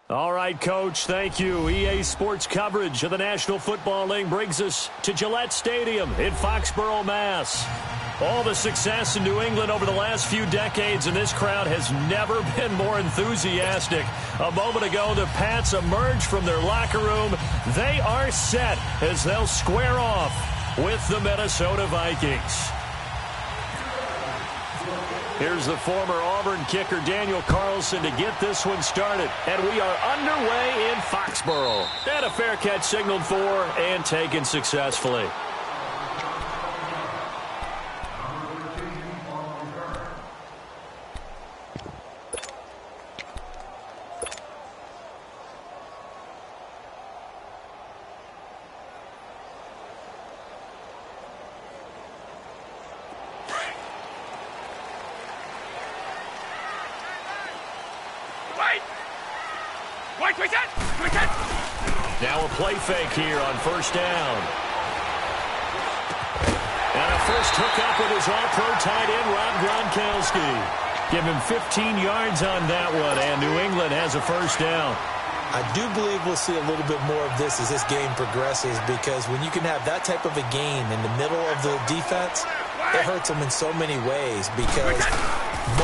All right, Coach, thank you. EA Sports coverage of the National Football League brings us to Gillette Stadium in Foxborough, Mass. All the success in New England over the last few decades, and this crowd has never been more enthusiastic. A moment ago, the Pats emerged from their locker room. They are set as they'll square off with the Minnesota Vikings. Here's the former Auburn kicker Daniel Carlson to get this one started. And we are underway in Foxborough. And a fair catch signaled for and taken successfully. Now a play fake here on first down. And a first hookup with his all-pro tight end, Rob Gronkowski. Give him 15 yards on that one, and New England has a first down. I do believe we'll see a little bit more of this as this game progresses, because when you can have that type of a game in the middle of the defense, it hurts them in so many ways, because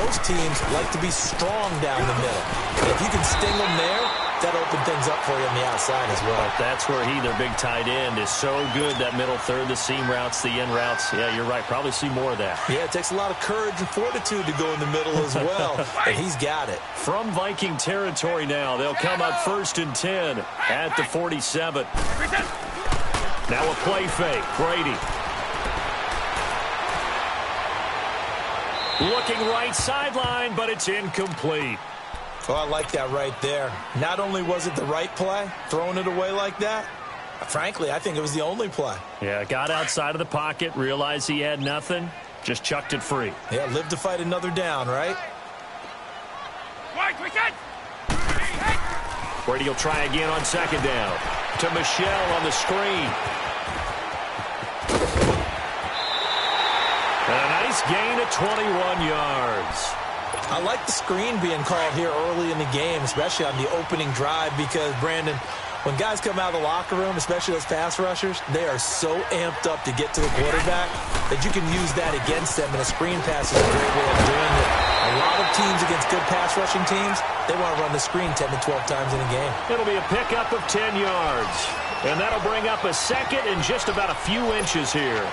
most teams like to be strong down the middle. And if you can sting them there, that opened things up for you on the outside as well. That's where their big tight end, is so good, that middle third, the seam routes, the in routes. Yeah, you're right. Probably see more of that. Yeah, it takes a lot of courage and fortitude to go in the middle as well, and he's got it. From Viking territory now, they'll come up 1st and 10 at the 47. Now a play fake. Brady. Looking right sideline, but it's incomplete. Oh, I like that right there. Not only was it the right play, throwing it away like that, frankly, I think it was the only play. Yeah, got outside of the pocket, realized he had nothing, just chucked it free. Yeah, live to fight another down, right? Brady will try again on second down. To Michelle on the screen. And a nice gain of 21 yards. I like the screen being called here early in the game, especially on the opening drive, because, Brandon, when guys come out of the locker room, especially those pass rushers, they are so amped up to get to the quarterback that you can use that against them, and a screen pass is a great way of doing it. A lot of teams against good pass rushing teams, they want to run the screen 10 to 12 times in a game. It'll be a pickup of 10 yards, and that'll bring up a second and just about a few inches here.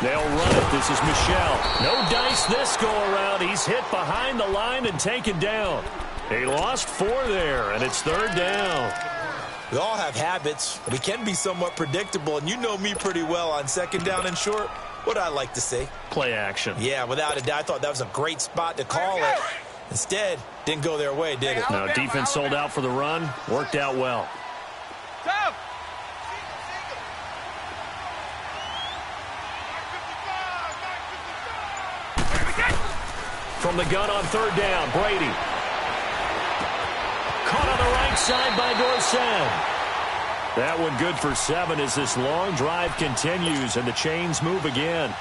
They'll run it. This is Michelle. No dice this go-around. He's hit behind the line and taken down. He lost 4 there, and it's 3rd down. We all have habits. We can be somewhat predictable, and you know me pretty well on second down and short. What I like to see? Play action. Yeah, without a doubt. I thought that was a great spot to call it. Instead, didn't go their way, did it? No, defense sold out for the run. Worked out well. From the gun on 3rd down, Brady. Caught on the right side by Dorsett. That one good for 7 as this long drive continues and the chains move again.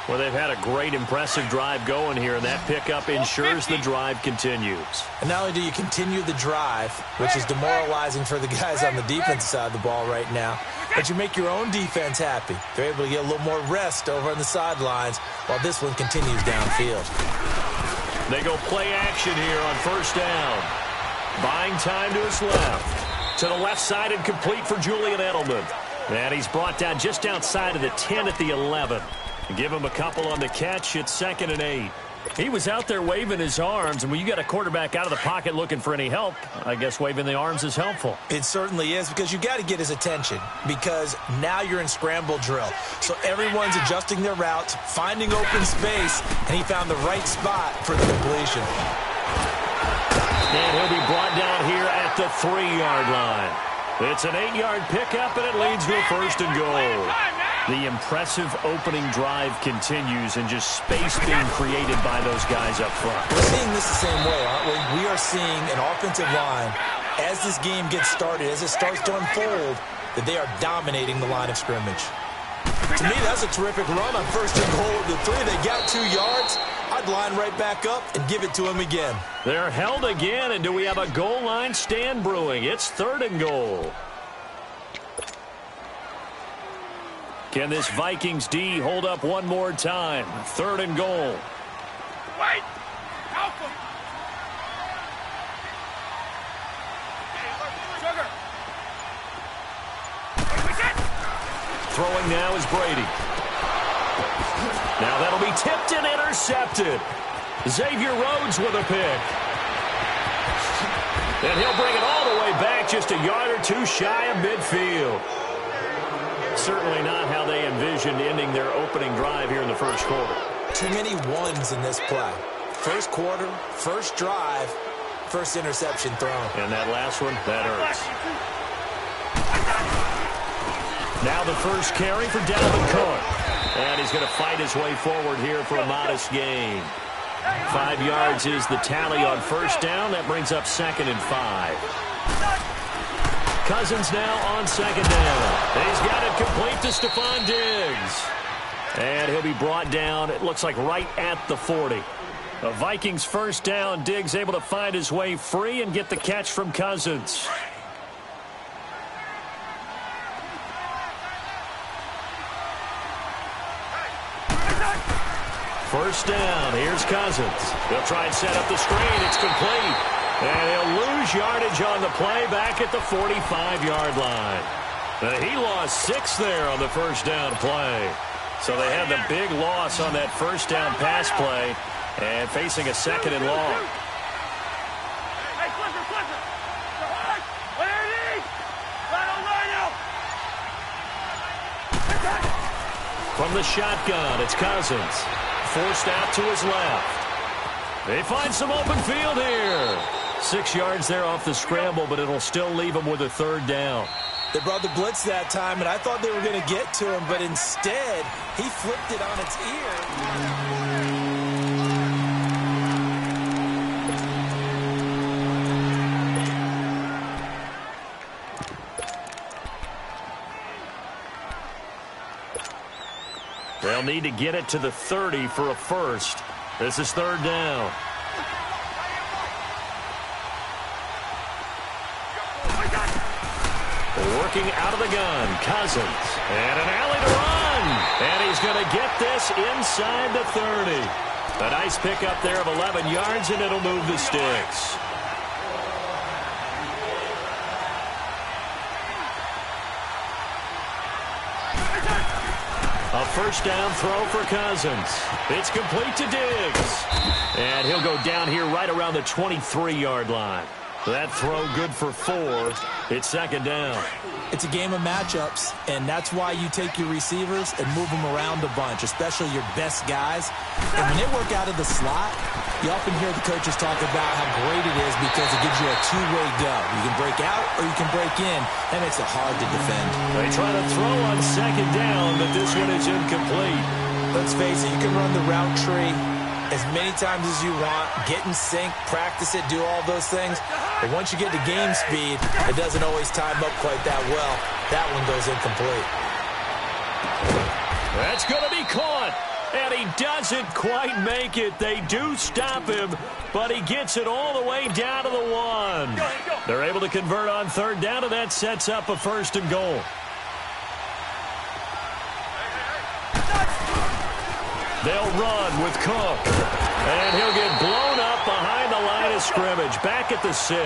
Well, they've had a great, impressive drive going here, and that pickup ensures the drive continues. And not only do you continue the drive, which is demoralizing for the guys on the defensive side of the ball right now, but you make your own defense happy. They're able to get a little more rest over on the sidelines while this one continues downfield. They go play action here on 1st down. Buying time to his left. To the left side and complete for Julian Edelman. And he's brought down just outside of the 10 at the 11. Give him a couple on the catch. It's 2nd and 8. He was out there waving his arms, and when you got a quarterback out of the pocket looking for any help, I guess waving the arms is helpful. It certainly is, because you got to get his attention, because now you're in scramble drill. So everyone's adjusting their routes, finding open space, and he found the right spot for the completion. And he'll be brought down here at the 3-yard line. It's an 8-yard pickup, and it leads to a 1st and goal. The impressive opening drive continues and just space being created by those guys up front. We're seeing this the same way, aren't we? We are seeing an offensive line, as this game gets started, as it starts to unfold, that they are dominating the line of scrimmage. To me, that's a terrific run on first and goal of the 3. They got 2 yards. I'd line right back up and give it to him again. They're held again, and do we have a goal line stand brewing? It's 3rd and goal. Can this Vikings D hold up one more time? 3rd and goal. Wait! Help him! Sugar! Throwing now is Brady. Now that'll be tipped and intercepted. Xavier Rhodes with a pick. And he'll bring it all the way back, just a yard or 2 shy of midfield. Certainly not how they envisioned ending their opening drive here in the first quarter. Too many ones in this play. First quarter, first drive, first interception thrown. And that last one, that hurts. Now the first carry for Dalvin Cook. And he's going to fight his way forward here for a modest gain. 5 yards is the tally on first down. That brings up 2nd and 5. Cousins now on 2nd down. He's got it complete to Stephon Diggs. And he'll be brought down, it looks like, right at the 40. The Vikings first down. Diggs able to find his way free and get the catch from Cousins. First down. Here's Cousins. He'll try and set up the screen. It's complete. And he'll lose yardage on the play back at the 45-yard line. He lost 6 there on the first down play. So they had the big loss on that first down pass play and facing a 2nd and long. Hey, Clifford! Where are you? From the shotgun, it's Cousins. Forced out to his left. They find some open field here. 6 yards there off the scramble, but it'll still leave him with a 3rd down. They brought the blitz that time, and I thought they were going to get to him, but instead, he flipped it on its ear. They'll need to get it to the 30 for a first. This is 3rd down. Working out of the gun, Cousins. And an alley to run. And he's going to get this inside the 30. A nice pickup there of 11 yards, and it'll move the sticks. A first down throw for Cousins. It's complete to Diggs. And he'll go down here right around the 23-yard line. That throw good for 4. It's 2nd down. It's a game of matchups, and that's why you take your receivers and move them around a bunch, especially your best guys. And when they work out of the slot, you often hear the coaches talk about how great it is because it gives you a two-way go. You can break out or you can break in. That makes it hard to defend. They try to throw on 2nd down, but this one is incomplete. Let's face it, you can run the route tree as many times as you want, get in sync, practice it, do all those things. But once you get to game speed, it doesn't always time up quite that well. That one goes incomplete. That's going to be caught. And he doesn't quite make it. They do stop him, but he gets it all the way down to the 1. They're able to convert on 3rd down, and that sets up a 1st and goal. They'll run with Cook. And he'll get blown up behind the line of scrimmage. Back at the 6.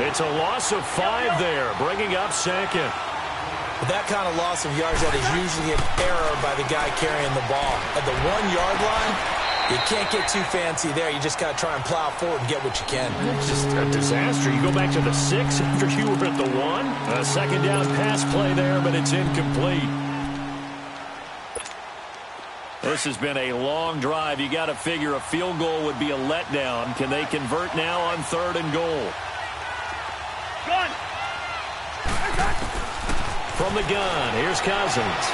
It's a loss of 5 there, bringing up 2nd. With that kind of loss of yards, that is usually an error by the guy carrying the ball. At the 1-yard line, you can't get too fancy there. You just got to try and plow forward and get what you can. It's just a disaster. You go back to the 6 after you were at the 1. A 2nd down pass play there, but it's incomplete. This has been a long drive. You got to figure a field goal would be a letdown. Can they convert now on 3rd and goal? Gun. From the gun, here's Cousins.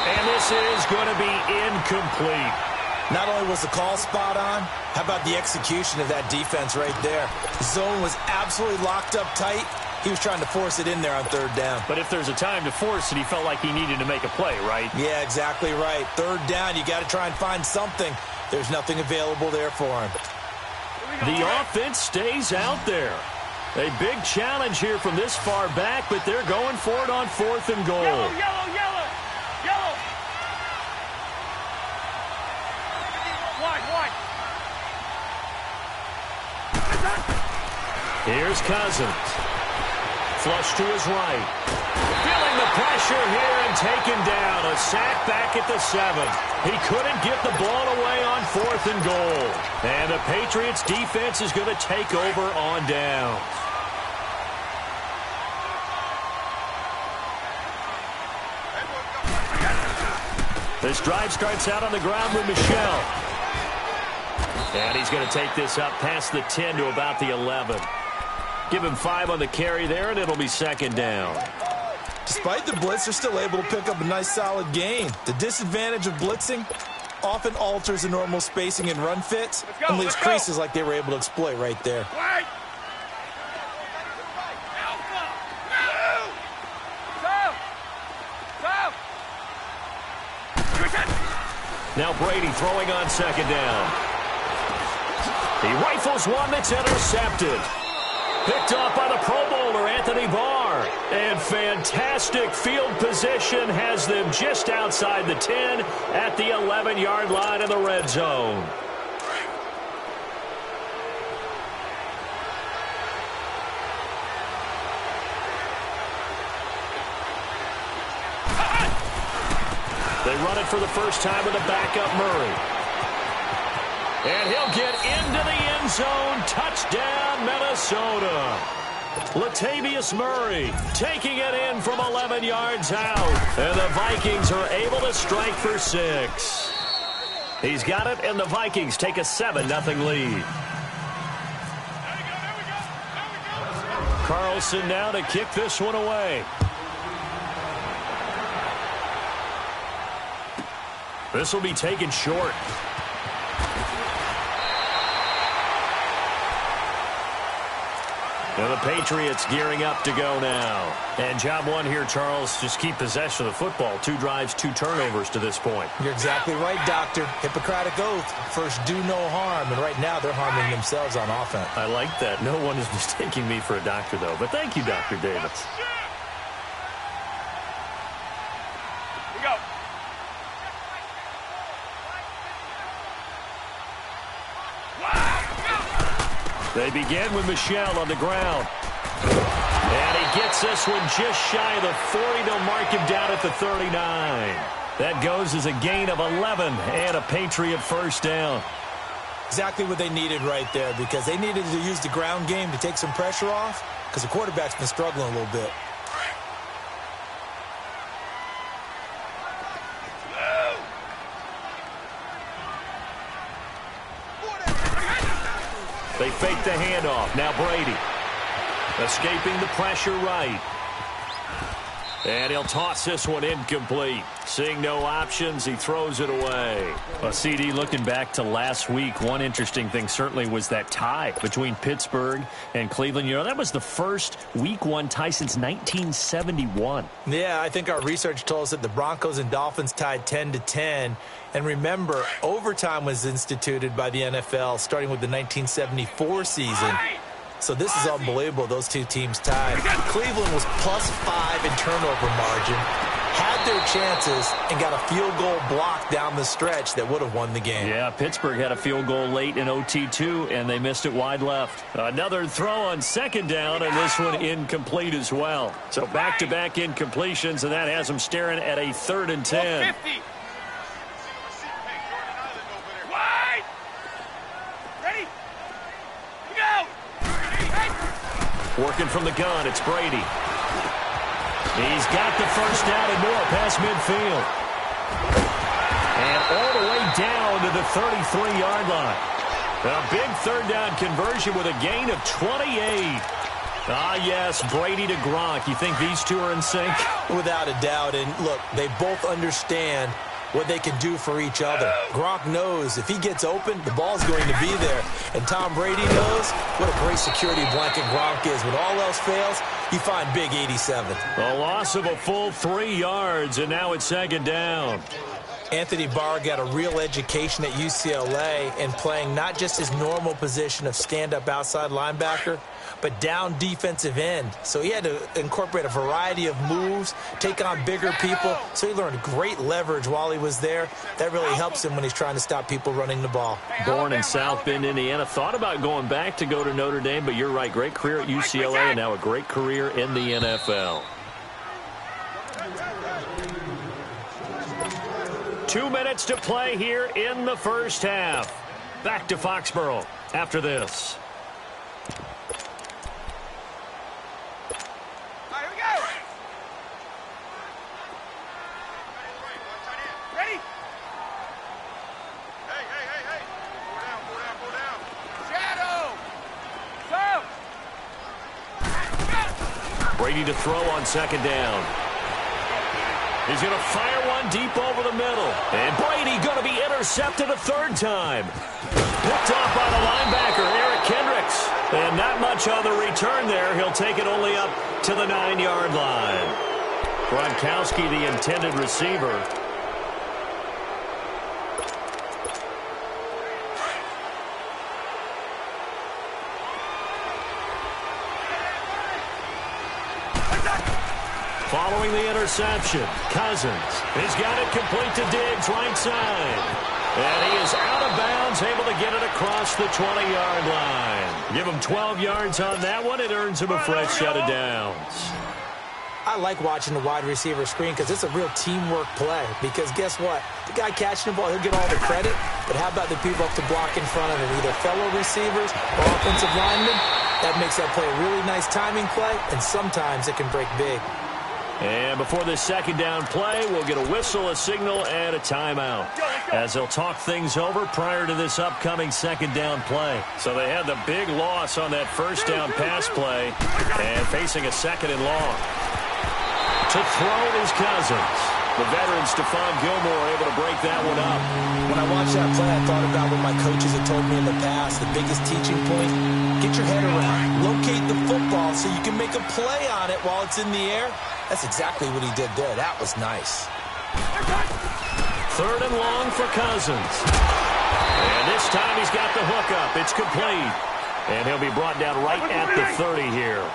And this is going to be incomplete. Not only was the call spot on, how about the execution of that defense right there? The zone was absolutely locked up tight. He was trying to force it in there on third down. But if there's a time to force it, he felt like he needed to make a play, right? Yeah, exactly right. Third down, you got to try and find something. There's nothing available there for him. The offense stays out there. A big challenge here from this far back, but they're going for it on 4th and goal. Yellow, yellow, yellow, yellow. Wide, wide. Here's Cousins. Flush to his right. Feeling the pressure here and taken down. A sack back at the 7. He couldn't get the ball away on 4th and goal. And the Patriots defense is going to take over on downs. This drive starts out on the ground with Michel. And he's going to take this up past the 10 to about the 11. Give him 5 on the carry there, and it'll be 2nd down. Despite the blitz, they're still able to pick up a nice, solid gain. The disadvantage of blitzing often alters the normal spacing and run fits and leaves creases like they were able to exploit right there. Wide. Alpha. Go. Now Brady throwing on 2nd down. He rifles one that's intercepted. Picked off by the Pro Bowler, Anthony Barr. And fantastic field position has them just outside the 10 at the 11-yard line in the red zone. They run it for the first time with a backup Murray. And he'll get into the end zone. Touchdown, Minnesota. Latavius Murray taking it in from 11 yards out. And the Vikings are able to strike for 6. He's got it, and the Vikings take a 7-0 lead. Carlson now to kick this one away. This will be taken short. And the Patriots gearing up to go now. And job one here, Charles, just keep possession of the football. 2 drives, 2 turnovers to this point. You're exactly right, Doctor. Hippocratic oath. First, do no harm. And right now, they're harming themselves on offense. I like that. No one is mistaking me for a doctor, though. But thank you, Dr. Davis. We go. They begin with Michel on the ground. And he gets this one just shy of the 40. They'll mark him down at the 39. That goes as a gain of 11 and a Patriot first down. Exactly what they needed right there, because they needed to use the ground game to take some pressure off, because the quarterback's been struggling a little bit. They fake the handoff. Now Brady escaping the pressure right. And he'll toss this one incomplete. Seeing no options, he throws it away. Well, CD, looking back to last week, one interesting thing certainly was that tie between Pittsburgh and Cleveland. You know, that was the first Week 1 tie since 1971. Yeah, I think our research told us that the Broncos and Dolphins tied 10-10. And remember, overtime was instituted by the NFL starting with the 1974 season. So this is unbelievable, those two teams tied. Cleveland was +5 in turnover margin, had their chances, and got a field goal block down the stretch that would have won the game. Yeah, Pittsburgh had a field goal late in OT too, and they missed it wide left. Another throw on 2nd down, and this one incomplete as well. So back-to-back incompletions, and that has them staring at a 3rd and 10. Wide. Ready? Go. Working from the gun, it's Brady. He's got the first down and more past midfield. And all the way down to the 33-yard line. A big 3rd down conversion with a gain of 28. Ah, yes, Brady to Gronk. You think these two are in sync? Without a doubt. And look, they both understand what they can do for each other. Gronk knows if he gets open, the ball's going to be there. And Tom Brady knows what a great security blanket Gronk is. When all else fails, you find big 87. A loss of a full 3 yards, and now it's second down. Anthony Barr got a real education at UCLA in playing not just his normal position of stand-up outside linebacker, but down defensive end. So he had to incorporate a variety of moves, take on bigger people. So he learned great leverage while he was there. That really helps him when he's trying to stop people running the ball. Born in South Bend, Indiana. Thought about going back to go to Notre Dame, but you're right. Great career at UCLA and now a great career in the NFL. 2 minutes to play here in the first half. Back to Foxborough after this. Brady to throw on second down. He's going to fire one deep over the middle. And Brady going to be intercepted a third time. Picked off by the linebacker, Eric Kendricks. And not much on the return there. He'll take it only up to the 9-yard line. Gronkowski, the intended receiver. Following the interception, Cousins has got it complete to Diggs, right side. And he is out of bounds, able to get it across the 20-yard line. Give him 12 yards on that one. It earns him a fresh set of downs. I like watching the wide receiver screen because it's a real teamwork play. Because guess what? The guy catching the ball, he'll get all the credit. But how about the people up to block in front of him? Either fellow receivers or offensive linemen. That makes that play a really nice timing play. And sometimes it can break big. And before this second down play, we'll get a whistle, a signal, and a timeout as they'll talk things over prior to this upcoming second down play. So they had the big loss on that first down pass play and facing a second and long. To throw is Cousins. The veteran Stephon Gilmore able to break that one up. When I watched that play, I thought about what my coaches had told me in the past. The biggest teaching point, get your head around. Locate the football so you can make a play on it while it's in the air. That's exactly what he did there. That was nice. Third and long for Cousins. And this time he's got the hook up. It's complete. And he'll be brought down right at the 30 here.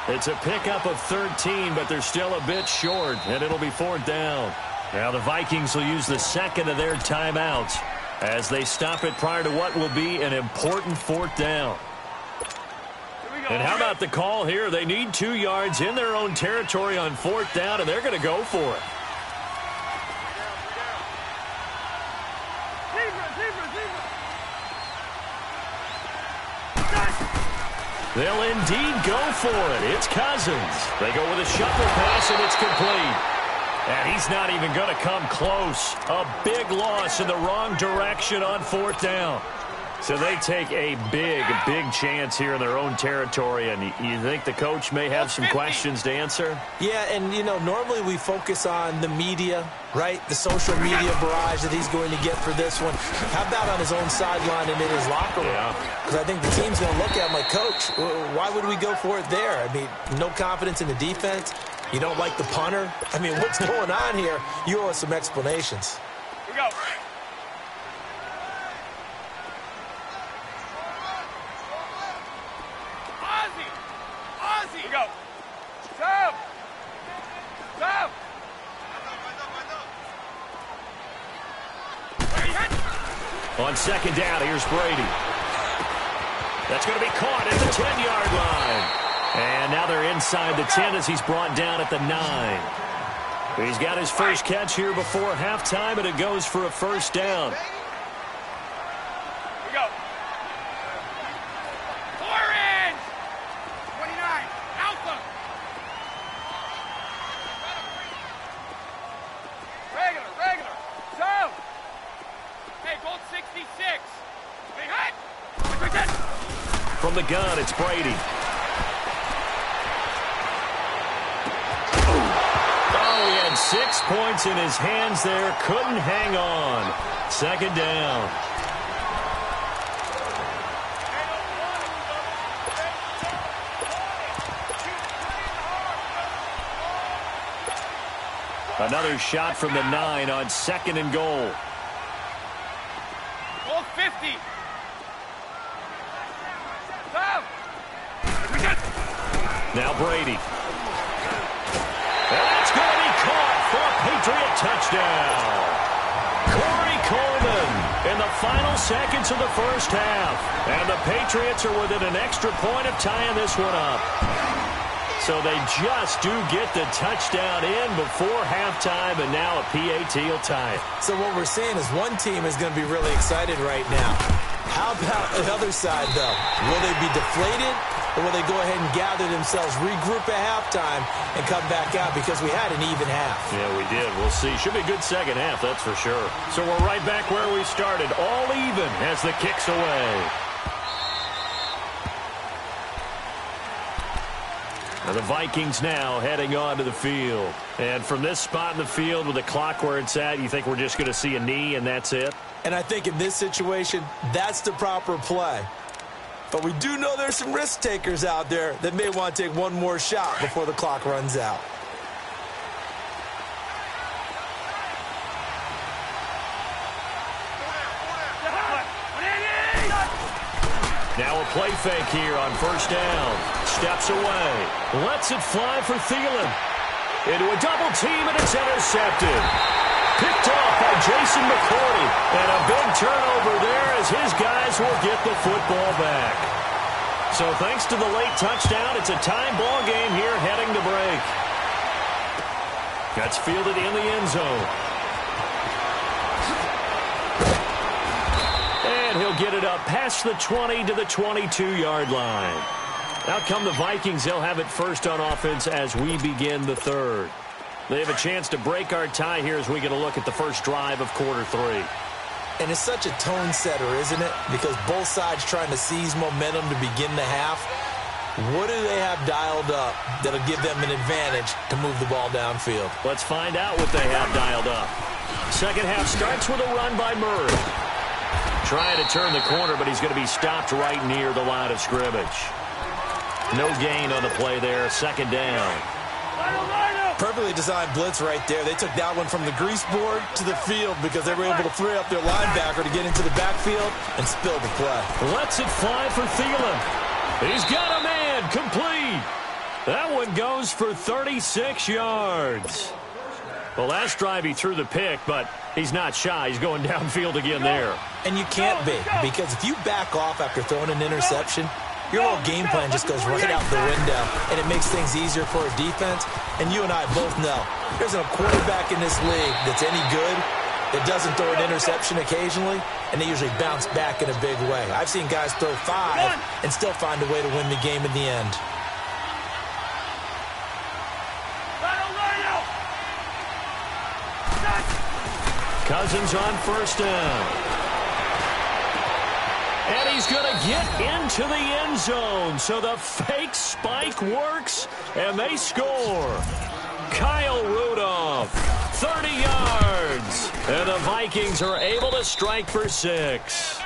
It's a pickup of 13, but they're still a bit short, and it'll be fourth down. Now the Vikings will use the second of their timeouts as they stop it prior to what will be an important fourth down. And how about the call here? They need 2 yards in their own territory on fourth down, and they're going to go for it. They'll indeed go for it. It's Cousins. They go with a shuffle pass, and it's complete. And he's not even going to come close. A big loss in the wrong direction on fourth down. So they take a big chance here in their own territory, and you think the coach may have some questions to answer? Yeah, and, you know, normally we focus on the media, right? The social media barrage that he's going to get for this one. How about on his own sideline and in his locker room? Because I think the team's going to look at him like, Coach, why would we go for it there? I mean, no confidence in the defense. You don't like the punter? I mean, what's going on here? You owe us some explanations. Here we go. On second down, here's Brady. That's going to be caught at the 10-yard line. And now they're inside the 10 as he's brought down at the 9. He's got his first catch here before halftime, and it goes for a first down. Here we go. Orange! 29, Alpha! Regular. So! Hey, Gold 66. Big hut! From the gun, it's Brady. 6 points in his hands there. Couldn't hang on. Second down. Another shot from the 9 on 2nd and goal. Goal 50. Now Brady. And that's going to be caught for a Patriot touchdown. Corey Coleman in the final seconds of the first half. And the Patriots are within an extra point of tying this one up. So they just do get the touchdown in before halftime, and now a PAT will tie it. So what we're saying is one team is going to be really excited right now. How about the other side, though? Will they be deflated, or will they go ahead and gather themselves, regroup at halftime, and come back out because we had an even half? Yeah, we did. We'll see. Should be a good second half, that's for sure. So we're right back where we started, all even as the kick's away. Now the Vikings now heading onto the field. And from this spot in the field with the clock where it's at, you think we're just going to see a knee and that's it? And I think in this situation, that's the proper play. But we do know there's some risk takers out there that may want to take one more shot before the clock runs out. Now a play fake here on first down. Steps away. Lets it fly for Thielen. Into a double team, and it's intercepted. Picked off by Jason McCourty. And a big turnover there as his guys will get the football back. So thanks to the late touchdown, it's a time ball game here heading to break. That's fielded in the end zone. And he'll get it up past the 20 to the 22-yard line. Out come the Vikings. They'll have it first on offense as we begin the third. They have a chance to break our tie here as we get a look at the first drive of quarter 3. And it's such a tone setter, isn't it? Because both sides trying to seize momentum to begin the half. What do they have dialed up that'll give them an advantage to move the ball downfield? Let's find out what they have dialed up. Second half starts with a run by Murray. Trying to turn the corner, but he's going to be stopped right near the line of scrimmage. No gain on the play there. Second down. Perfectly designed blitz right there. They took that one from the grease board to the field because they were able to free up their linebacker to get into the backfield and spill the play. Lets it fly for Thielen. He's got a man. Complete. That one goes for 36 yards. Well, last drive he threw the pick, but he's not shy. He's going downfield again there. And you can't be, because if you back off after throwing an interception, your whole game plan just goes right out the window, and it makes things easier for a defense. And you and I both know there's a quarterback in this league that's any good that doesn't throw an interception occasionally, and they usually bounce back in a big way. I've seen guys throw 5 and still find a way to win the game in the end. Cousins on first down. And he's going to get into the end zone. So the fake spike works, and they score. Kyle Rudolph, 30 yards. And the Vikings are able to strike for 6.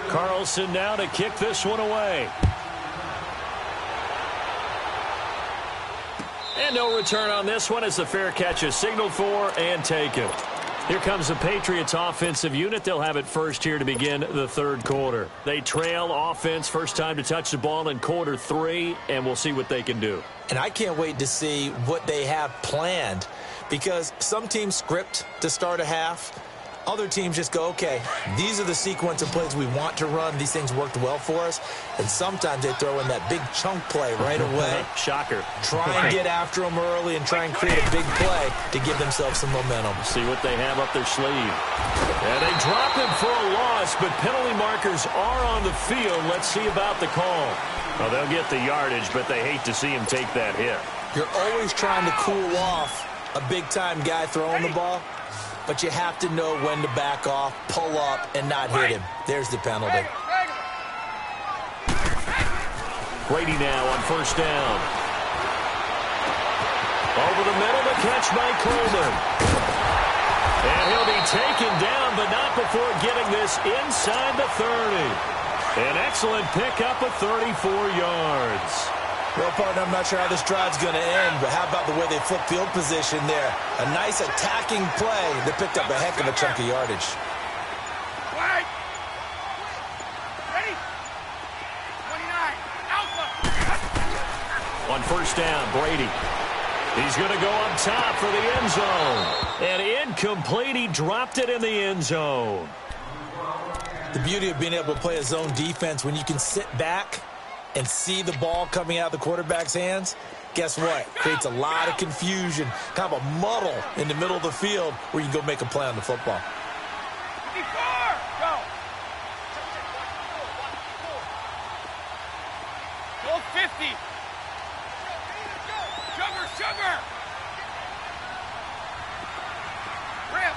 Carlson now to kick this one away. And no return on this one as the fair catch is signaled for and taken. Here comes the Patriots offensive unit. They'll have it first here to begin the third quarter. They trail offense, first time to touch the ball in quarter 3, and we'll see what they can do. And I can't wait to see what they have planned, because some teams script to start a half. Other teams just go, okay, these are the sequence of plays we want to run. These things worked well for us. And sometimes they throw in that big chunk play right away. Shocker. Try and get after them early and try and create a big play to give themselves some momentum. See what they have up their sleeve. And they drop him for a loss, but penalty markers are on the field. Let's see about the call. Well, they'll get the yardage, but they hate to see him take that hit. You're always trying to cool off a big-time guy throwing the ball. But you have to know when to back off, pull up, and not hit him. There's the penalty. Brady now on first down. Over the middle, the catch by Coleman. And he'll be taken down, but not before getting this inside the 30. An excellent pickup of 34 yards. Well, partner, I'm not sure how this drive's going to end, but how about the way they flip field position there? A nice attacking play that picked up a heck of a chunk of yardage. Wait. Ready? 29. Alpha. On first down, Brady. He's going to go up top for the end zone. And incomplete. He dropped it in the end zone. The beauty of being able to play a zone defense when you can sit back and see the ball coming out of the quarterback's hands, guess what? Creates a lot of confusion, kind of a muddle in the middle of the field where you can go make a play on the football. 54. Go. Go 50. Sugar. Rip.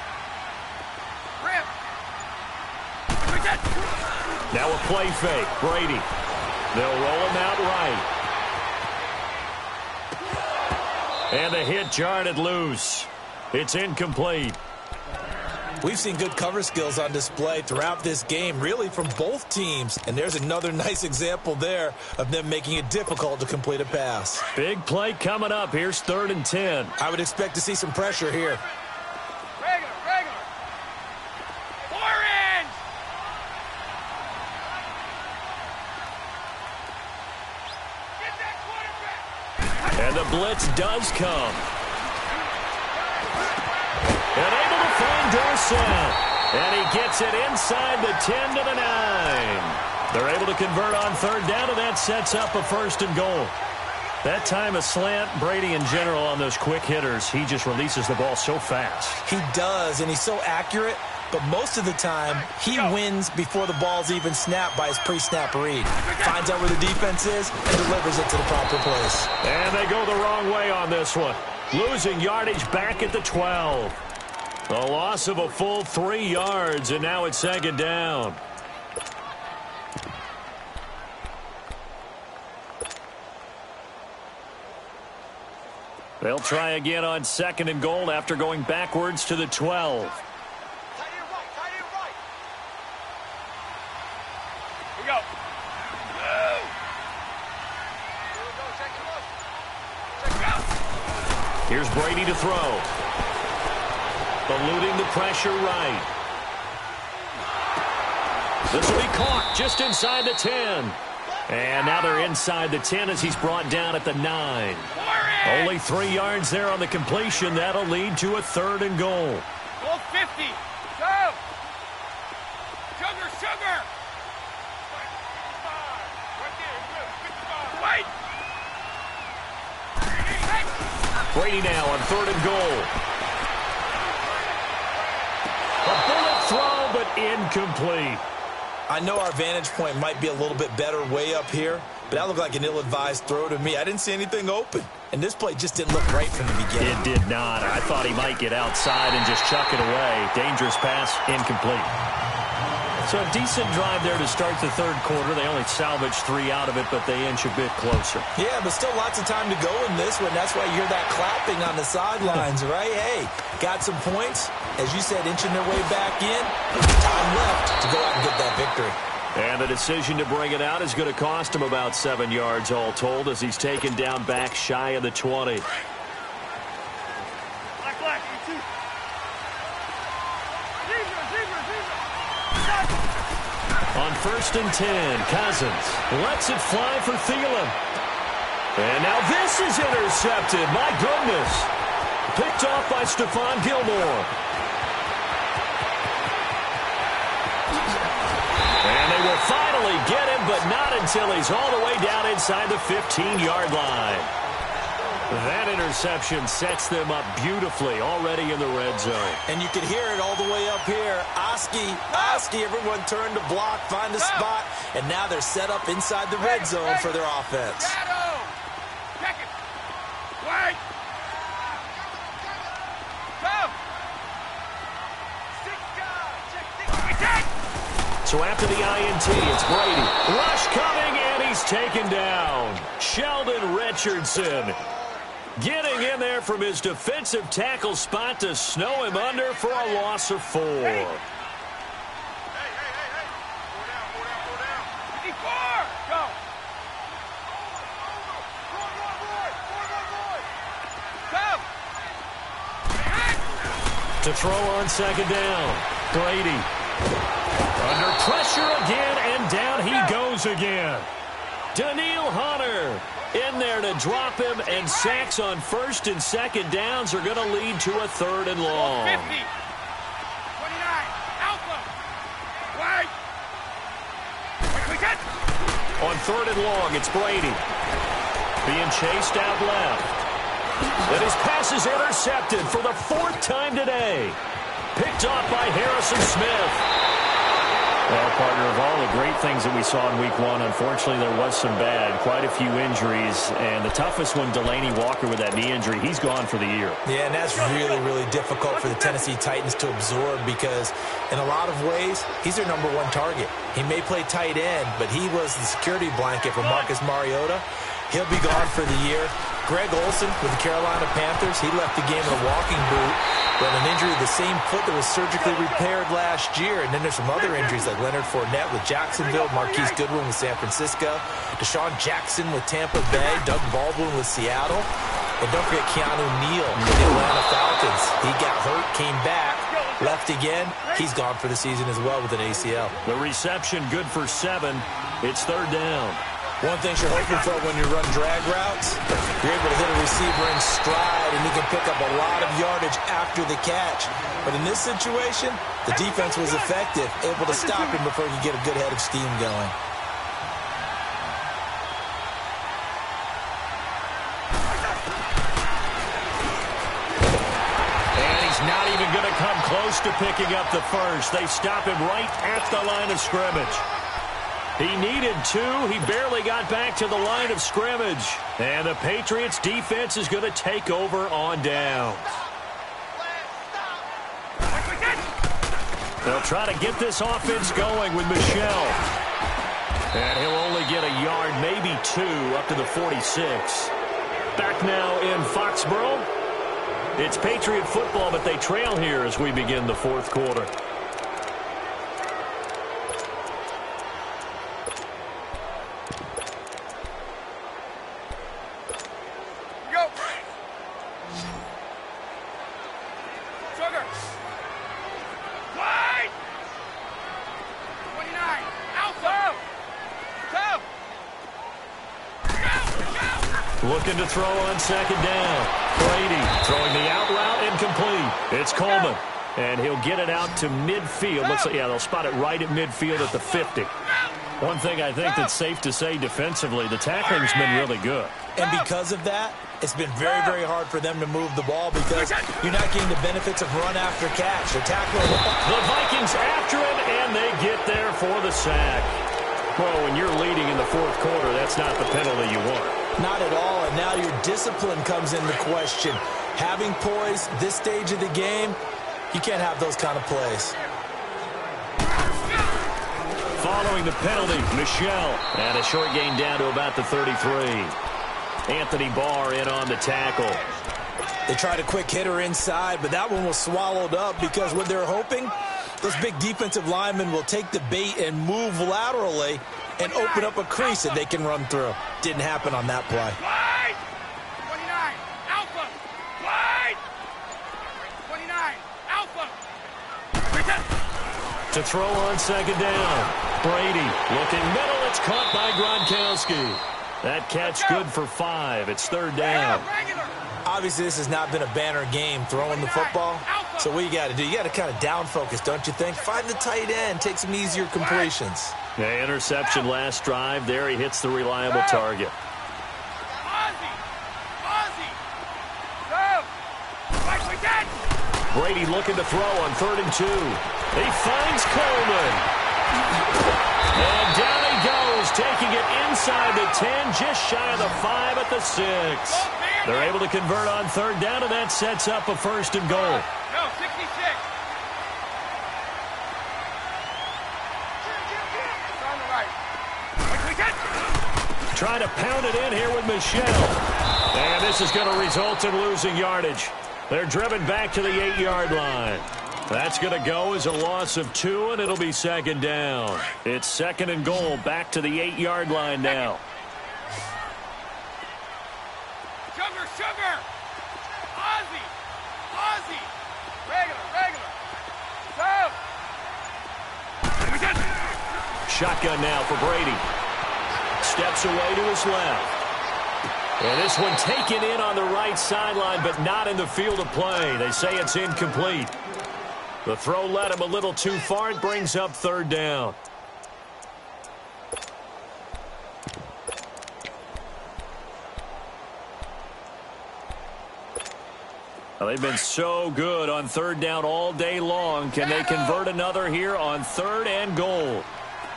Now a play fake. Brady. They'll roll him out right. And the hit jarred loose. It's incomplete. We've seen good cover skills on display throughout this game, really from both teams. And there's another nice example there of them making it difficult to complete a pass. Big play coming up. Here's 3rd and 10. I would expect to see some pressure here. Regular. 4-inch. Get that quarterback. And the blitz does come. And able to find Dorsett. And he gets it inside the 10 to the 9. They're able to convert on 3rd down, and that sets up a 1st and goal. That time a slant. Brady in general on those quick hitters, he just releases the ball so fast. He does, and he's so accurate. But most of the time, he wins before the ball's even snapped by his pre-snap read. Finds out where the defense is and delivers it to the proper place. And they go the wrong way on this one. Losing yardage back at the 12. A loss of a full 3 yards, and now it's 2nd down. They'll try again on 2nd and goal after going backwards to the 12. We go. Here's Brady to throw. Eluding the pressure right. This will be caught just inside the 10. And now they're inside the 10 as he's brought down at the 9. Only 3 yards there on the completion. That'll lead to a 3rd and goal. Goal 50. Go. Sugar. Wait. Brady now on 3rd and goal. A bullet throw, but incomplete. I know our vantage point might be a little bit better way up here, but that looked like an ill-advised throw to me. I didn't see anything open, and this play just didn't look right from the beginning. It did not. I thought he might get outside and just chuck it away. Dangerous pass, incomplete. So a decent drive there to start the 3rd quarter. They only salvaged 3 out of it, but they inch a bit closer. Yeah, but still lots of time to go in this one. That's why you hear that clapping on the sidelines, right? Hey, got some points. As you said, inching their way back in. Time left to go out and get that victory. And the decision to bring it out is going to cost him about 7 yards all told as he's taken down back shy of the 20. Black. On 1st and 10, Cousins lets it fly for Thielen. And now this is intercepted. My goodness. Picked off by Stephon Gilmore. And they will finally get him, but not until he's all the way down inside the 15-yard line. That interception sets them up beautifully already in the red zone. And you can hear it all the way up here. Oski, everyone turned to block, find a spot, and now they're set up inside the red zone for their offense. Shadow. Check it. Wait. Go. So after the INT, it's Brady. Rush coming, and he he's taken down. Sheldon Richardson getting in there from his defensive tackle spot to snow him under for a loss of 4. Hey. 54. Go. To throw on second down. Brady. Under pressure again, and down he goes again. Daniil Hunter in there to drop him, and sacks on first and second downs are going to lead to a 3rd and long. 50. 29. Alpha. Wide. On 3rd and long, it's Brady. Being chased out left. And his pass is intercepted for the 4th time today. Picked off by Harrison Smith. Well, partner, of all the great things that we saw in Week 1, unfortunately there was some bad. Quite a few injuries. And the toughest one, Delaney Walker with that knee injury. He's gone for the year. Yeah, and that's really, really difficult for the Tennessee Titans to absorb because in a lot of ways, he's their #1 target. He may play tight end, but he was the security blanket for Marcus Mariota. He'll be gone for the year. Greg Olsen with the Carolina Panthers, he left the game in a walking boot with an injury to the same foot that was surgically repaired last year. And then there's some other injuries like Leonard Fournette with Jacksonville, Marquise Goodwin with San Francisco, Deshaun Jackson with Tampa Bay, Doug Baldwin with Seattle, and don't forget Keanu Neal with the Atlanta Falcons. He got hurt, came back, left again. He's gone for the season as well with an ACL. The reception good for 7. It's 3rd down. One thing you're hoping for when you run drag routes, you're able to hit a receiver in stride, and he can pick up a lot of yardage after the catch. But in this situation, the defense was effective, able to stop him before he could get a good head of steam going. And he's not even going to come close to picking up the first. They stop him right at the line of scrimmage. He needed 2. He barely got back to the line of scrimmage. And the Patriots defense is going to take over on downs. They'll try to get this offense going with Michel. And he'll only get a yard, maybe 2, up to the 46. Back now in Foxborough. It's Patriot football, but they trail here as we begin the 4th quarter. Looking to throw on second down. Brady throwing the out route incomplete. It's Coleman. And he'll get it out to midfield. Looks like, yeah, they'll spot it right at midfield at the 50. One thing I think that's safe to say defensively, the tackling's been really good. And because of that, it's been very, very hard for them to move the ball because you're not getting the benefits of run after catch. They're tackling the Vikings after him, and they get there for the sack. Well, when you're leading in the 4th quarter, that's not the penalty you want. Not at all, and now your discipline comes into question. Having poise this stage of the game, you can't have those kind of plays. Following the penalty, Michel. And a short gain down to about the 33. Anthony Barr in on the tackle. They tried a quick hitter inside, but that one was swallowed up because what they're hoping, those big defensive linemen will take the bait and move laterally and open up a crease that they can run through. Didn't happen on that play. 29, Alpha. Wide. 29, Alpha. To throw on second down. Brady looking middle. It's caught by Gronkowski. That catch good for 5. It's 3rd down. Obviously, this has not been a banner game throwing the football. So what you got to do, you got to kind of down focus, don't you think? Find the tight end, take some easier completions. The interception last drive. There he hits the reliable target. Brady looking to throw on 3rd and 2. He finds Coleman. And down he goes, taking it inside the 10, just shy of the 5 at the 6. They're able to convert on 3rd down, and that sets up a 1st and goal. No, 66. On the right. trying to pound it in here with Michelle. And this is going to result in losing yardage. They're driven back to the 8-yard line. That's going to go as a loss of 2, and it'll be second down. It's second and goal back to the 8-yard line now. Sugar, sugar! Ozzy! Ozzy! Regular! Go! Shotgun now for Brady. Steps away to his left. And this one taken in on the right sideline, but not in the field of play. They say it's incomplete. The throw led him a little too far. It brings up third down. Well, they've been so good on third down all day long. Can they convert another here on third and goal?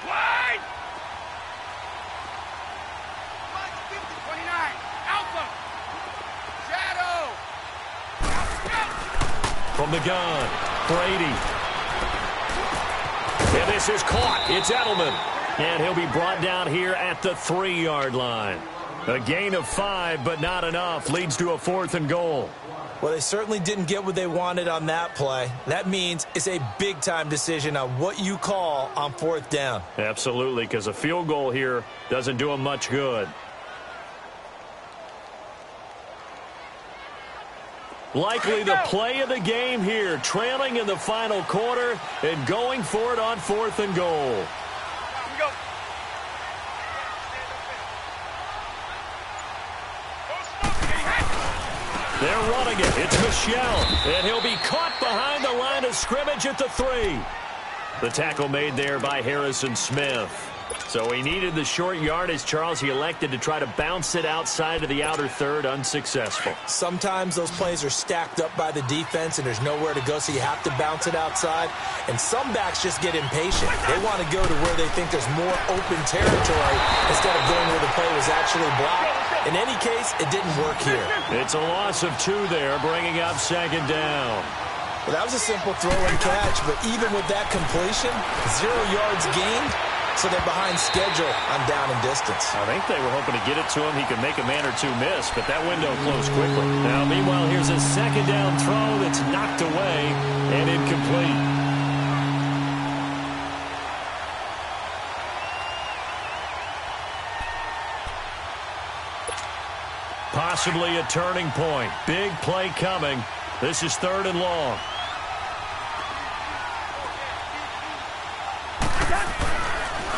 Wide! 29. Alpha! Shadow! From the gun, Brady. And this is caught. It's Edelman. And he'll be brought down here at the 3-yard line. A gain of 5, but not enough. Leads to a 4th and goal. Well, they certainly didn't get what they wanted on that play. That means it's a big-time decision on what you call on 4th down. Absolutely, because a field goal here doesn't do them much good. Likely the play of the game here, trailing in the final quarter and going for it on 4th and goal. Go. They're running it. It's Michelle, and he'll be caught behind the line of scrimmage at the 3. The tackle made there by Harrison Smith. So he needed the short yardage, Charles. He elected to try to bounce it outside of the outer third, unsuccessful. Sometimes those plays are stacked up by the defense and there's nowhere to go, so you have to bounce it outside. And some backs just get impatient. They want to go to where they think there's more open territory instead of going where the play was actually blocked. In any case, it didn't work here. It's a loss of 2 there, bringing up second down. Well, that was a simple throw and catch, but even with that completion, 0 yards gained. So they're behind schedule on down and distance. I think they were hoping to get it to him. He could make a man or 2 miss, but that window closed quickly. Now, meanwhile, here's a second down throw that's knocked away and incomplete. Possibly a turning point. Big play coming. This is 3rd and long.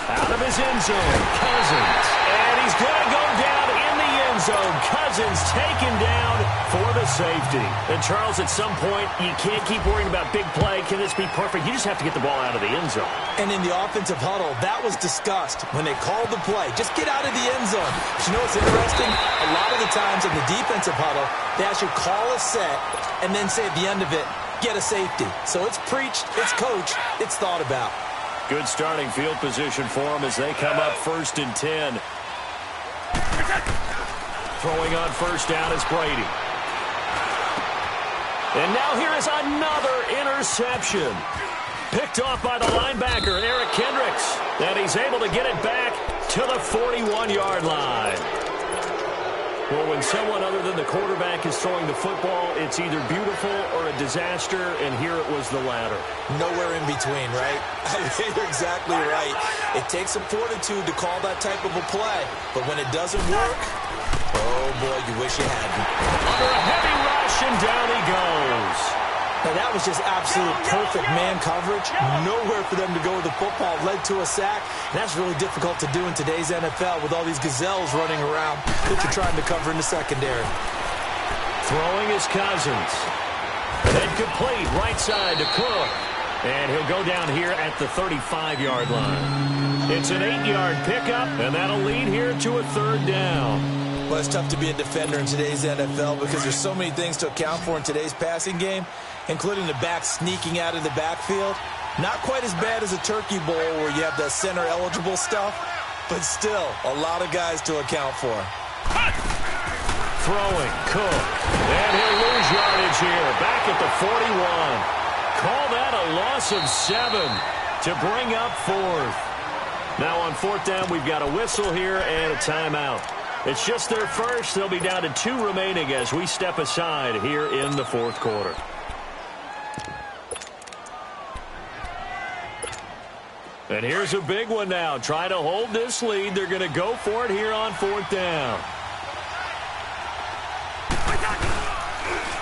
Out of his end zone, Cousins. And he's going to go down in the end zone. Cousins taken down for the safety. And, Charles, at some point, you can't keep worrying about big play. Can this be perfect? You just have to get the ball out of the end zone. And in the offensive huddle, that was discussed when they called the play. Just get out of the end zone. But you know what's interesting? A lot of the times in the defensive huddle, they actually call a set and then say at the end of it, get a safety. So it's preached, it's coached, it's thought about. Good starting field position for them as they come up 1st and 10. Throwing on 1st down is Brady. And now here is another interception. Picked off by the linebacker, Eric Kendricks. And he's able to get it back to the 41-yard line. Well, when someone other than the quarterback is throwing the football, it's either beautiful or a disaster, and here it was the latter. Nowhere in between, right? I mean, you're exactly right. It takes some fortitude to call that type of a play, but when it doesn't work, oh, boy, you wish you hadn't. Under a heavy rush, and down he goes. Now, that was just absolute perfect man coverage. Nowhere for them to go with the football. Led to a sack. And that's really difficult to do in today's NFL with all these gazelles running around that you're trying to cover in the secondary. Throwing is Cousins. Incomplete, right side to Cook. And he'll go down here at the 35-yard line. It's an 8-yard pickup, and that'll lead here to a 3rd down. Well, it's tough to be a defender in today's NFL because there's so many things to account for in today's passing game, including the back sneaking out of the backfield. Not quite as bad as a turkey bowl where you have the center-eligible stuff, but still a lot of guys to account for. Throwing, Cook. And he'll lose yardage here, back at the 41. Call that a loss of 7 to bring up 4th. Now on 4th down, we've got a whistle here and a timeout. It's just their first. They'll be down to 2 remaining as we step aside here in the 4th quarter. And here's a big one now. Try to hold this lead. They're going to go for it here on 4th down.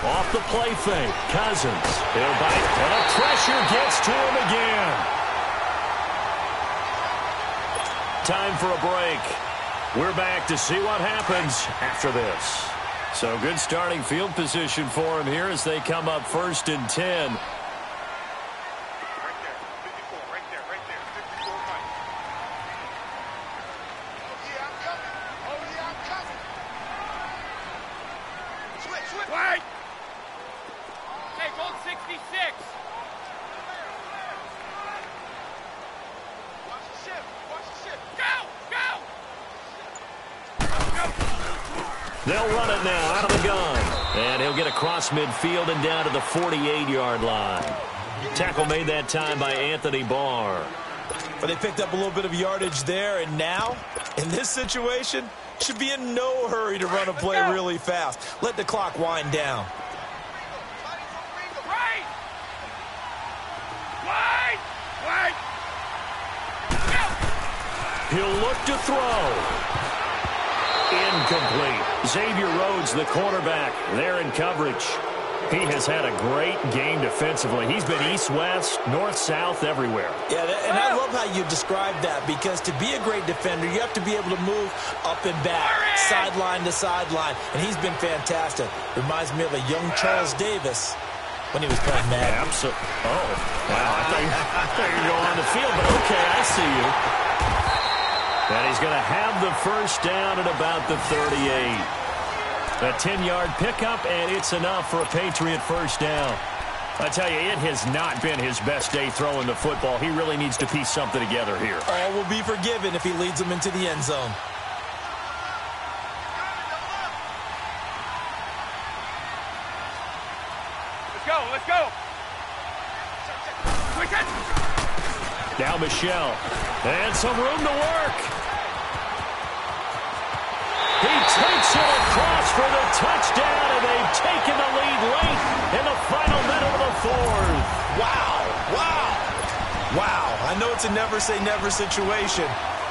Off the play fake. Cousins. He'll bite. And the pressure gets to him again. Time for a break. We're back to see what happens after this. So good starting field position for him here as they come up 1st and 10. They'll run it now out of the gun. And he'll get across midfield and down to the 48-yard line. Tackle made that time by Anthony Barr. But they picked up a little bit of yardage there, and now, in this situation, should be in no hurry to run a play really fast. Let the clock wind down. He'll look to throw. Incomplete. Xavier Rhodes, the quarterback, there in coverage. He has had a great game defensively. He's been east-west, north-south, everywhere. Yeah, and I love how you described that, because to be a great defender, you have to be able to move up and back, sideline to sideline, and he's been fantastic. Reminds me of a young Charles Davis when he was playing Madden. Absolutely. Oh, wow. I thought you were going on the field, but okay, I see you. And he's going to have the first down at about the 38. A 10-yard pickup, and it's enough for a Patriot first down. I tell you, it has not been his best day throwing the football. He really needs to piece something together here. All will be forgiven if he leads them into the end zone. Let's go, let's go. Now Michelle. And some room to work. He takes it across for the touchdown, and they've taken the lead late in the final minute of the 4th. Wow, wow, wow. I know it's a never-say-never situation,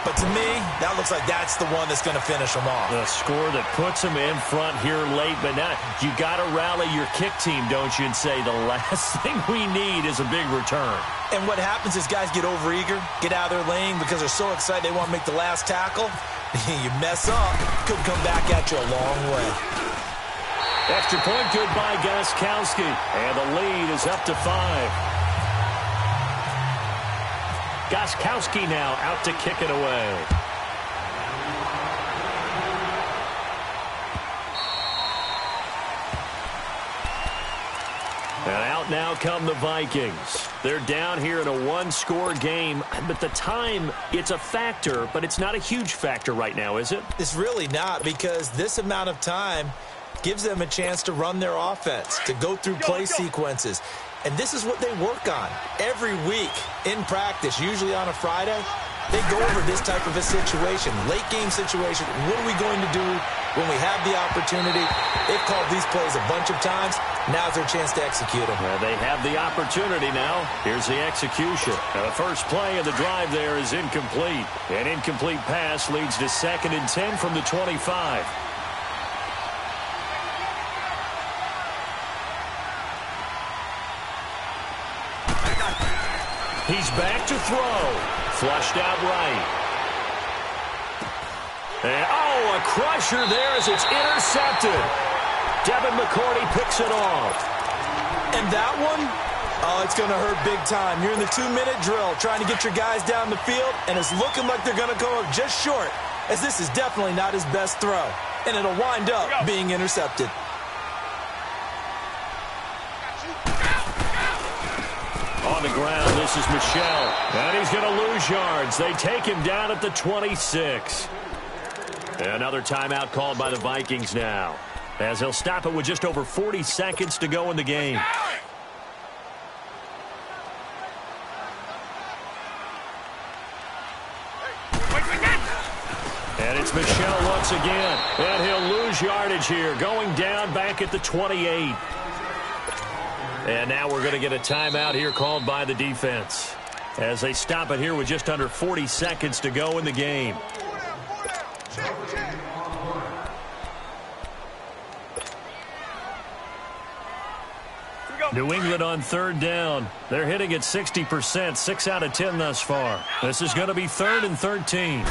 but to me, that looks like that's the one that's going to finish them off. The score that puts them in front here late, but now you got to rally your kick team, don't you, and say the last thing we need is a big return. And what happens is guys get overeager, get out of their lane because they're so excited they want to make the last tackle. You mess up, could come back at you a long way. Extra point good by Gostkowski, and the lead is up to 5. Gostkowski now out to kick it away. And out now come the Vikings. They're down here in a 1-score game, but the time, it's a factor, but it's not a huge factor right now, is it? It's really not, because this amount of time gives them a chance to run their offense, to go through play sequences. And this is what they work on every week in practice, usually on a Friday. They go over this type of a situation, late-game situation. What are we going to do when we have the opportunity? They've called these plays a bunch of times. Now's their chance to execute them. Well, they have the opportunity now. Here's the execution. Now, the first play of the drive there is incomplete. An incomplete pass leads to 2nd and 10 from the 25. He's back to throw. Flushed out right. And, oh, a crusher there as it's intercepted. Devin McCourty picks it off. And that one, oh, it's going to hurt big time. You're in the 2-minute drill trying to get your guys down the field, and it's looking like they're going to go up just short, as this is definitely not his best throw. And it'll wind up being intercepted. On the ground, this is Michelle. And he's going to lose yards. They take him down at the 26. Another timeout called by the Vikings now, as he'll stop it with just over 40 seconds to go in the game. It's Michel once again. And he'll lose yardage here. Going down back at the 28. And now we're going to get a timeout here called by the defense, as they stop it here with just under 40 seconds to go in the game. New England on third down. They're hitting at 60%, 6 out of 10 thus far. This is going to be 3rd and 13.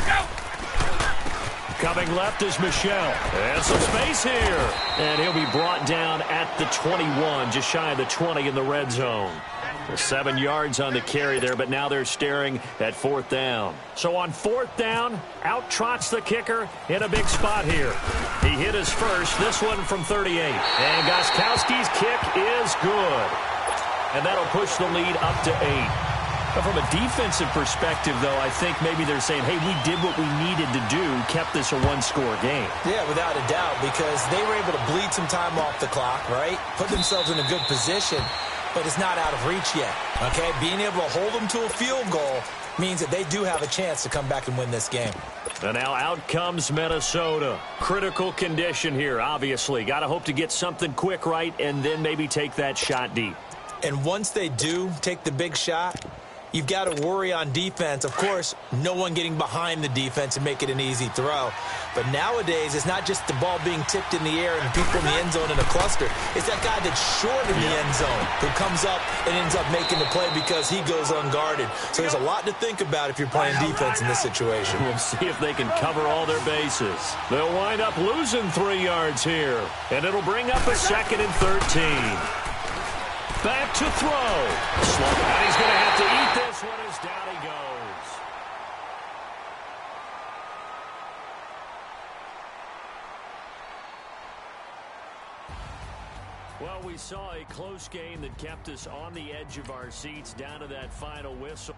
Coming left is Michel. And some space here. And he'll be brought down at the 21, just shy of the 20 in the red zone. 7 yards on the carry there, but now they're staring at 4th down. So on 4th down, out trots the kicker in a big spot here. He hit his first, this one from 38. And Gostkowski's kick is good. And that'll push the lead up to 8. But from a defensive perspective, though, I think maybe they're saying, hey, we did what we needed to do, kept this a one-score game. Yeah, without a doubt, because they were able to bleed some time off the clock, right? Put themselves in a good position, but it's not out of reach yet, okay? Being able to hold them to a field goal means that they do have a chance to come back and win this game. And now out comes Minnesota. Critical condition here, obviously. Got to hope to get something quick right and then maybe take that shot deep. And once they do take the big shot, you've got to worry on defense. Of course, no one getting behind the defense and make it an easy throw. But nowadays, it's not just the ball being tipped in the air and people in the end zone in a cluster. It's that guy that's short in the end zone who comes up and ends up making the play because he goes unguarded. So there's a lot to think about if you're playing defense in this situation. We'll see if they can cover all their bases. They'll wind up losing 3 yards here. And it'll bring up a 2nd and 13. Back to throw. And he's going to have to eat this one as down he goes. Well, we saw a close game that kept us on the edge of our seats down to that final whistle.